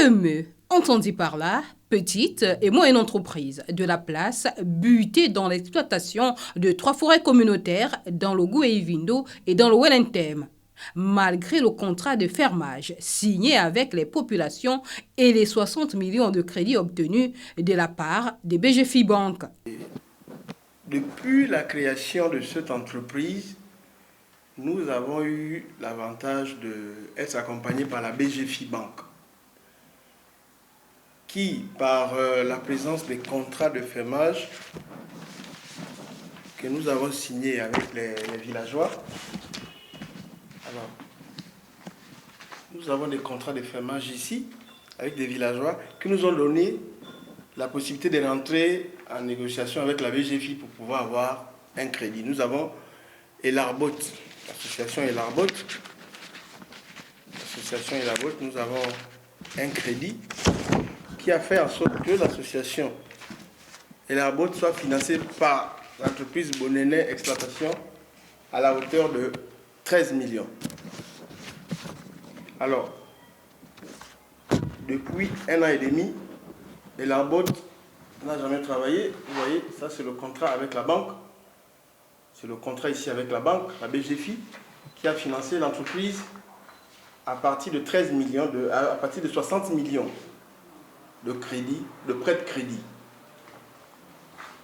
PME, on dit par là, petite et moyenne entreprise de la place butée dans l'exploitation de 3 forêts communautaires dans le Goué-Vindo et dans le Welentem. Malgré le contrat de fermage signé avec les populations et les 60 millions de crédits obtenus de la part de BGFI Bank. Depuis la création de cette entreprise, nous avons eu l'avantage d'être accompagnés par la BGFI Bank, qui, par la présence des contrats de fermage que nous avons signés avec les villageois, alors, nous avons des contrats de fermage ici, avec des villageois, qui nous ont donné la possibilité de rentrer en négociation avec la BGFI pour pouvoir avoir un crédit. Nous avons Elarbot, l'association Elarbot. L'association Elarbot, nous avons un crédit qui a fait en sorte que l'association Elarbot soit financée par l'entreprise Bonene Exploitation à la hauteur de 13 millions. Alors, depuis 1 an et demi, Elarbot n'a jamais travaillé. Vous voyez, ça c'est le contrat avec la banque. C'est le contrat ici avec la banque, la BGFI, qui a financé l'entreprise à partir de 13 millions, à partir de 60 millions de crédit, de prêts de crédit.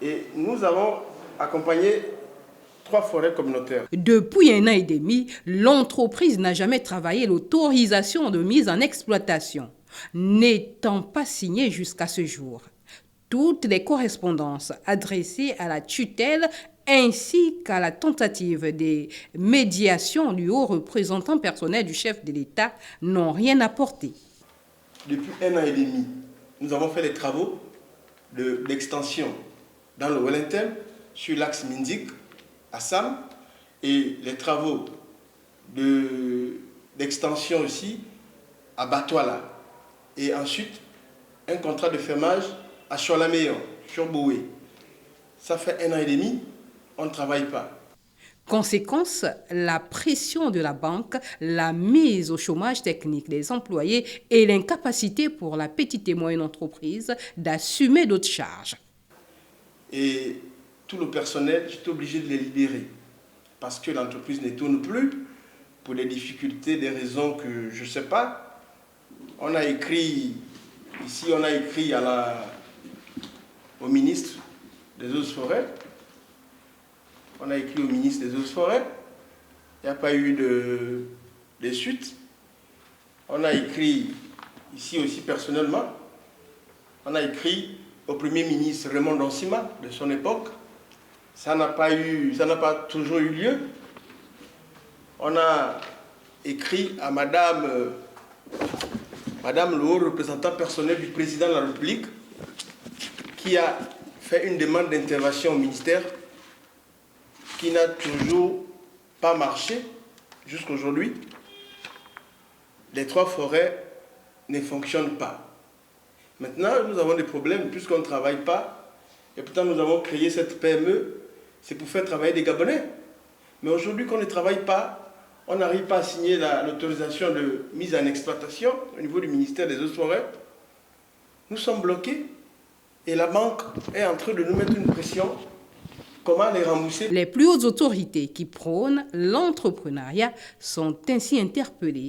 Et nous avons accompagné 3 forêts communautaires. Depuis 1 an et demi, l'entreprise n'a jamais travaillé l'autorisation de mise en exploitation, n'étant pas signée jusqu'à ce jour. Toutes les correspondances adressées à la tutelle ainsi qu'à la tentative de médiation du haut représentant personnel du chef de l'État n'ont rien apporté. Depuis 1 an et demi, nous avons fait les travaux d'extension dans le Welentem, sur l'axe Mindik, à Sam, et les travaux d'extension aussi à Batouala. Et ensuite, un contrat de fermage à Cholameyon, sur Boué. Ça fait 1 an et demi, on ne travaille pas. Conséquence, la pression de la banque, la mise au chômage technique des employés et l'incapacité pour la petite et moyenne entreprise d'assumer d'autres charges. Et tout le personnel, j'étais obligé de les libérer parce que l'entreprise ne tourne plus pour des difficultés, des raisons que je ne sais pas. On a écrit, ici on a écrit au ministre des Eaux et Forêts. On a écrit au ministre des Eaux et Forêts. Il n'y a pas eu de suite. On a écrit ici aussi personnellement. On a écrit au Premier ministre Raymond Donsima de son époque. Ça n'a pas toujours eu lieu. On a écrit à Madame le haut représentant personnel du président de la République, qui a fait une demande d'intervention au ministère, qui n'a toujours pas marché jusqu'à aujourd'hui. Les 3 forêts ne fonctionnent pas. Maintenant, nous avons des problèmes puisqu'on ne travaille pas. Et pourtant, nous avons créé cette PME, c'est pour faire travailler des Gabonais. Mais aujourd'hui, qu'on ne travaille pas, on n'arrive pas à signer l'autorisation de mise en exploitation au niveau du ministère des Eaux et Forêts. Nous sommes bloqués et la banque est en train de nous mettre une pression. Comment les rembourser? Les plus hautes autorités qui prônent l'entrepreneuriat sont ainsi interpellées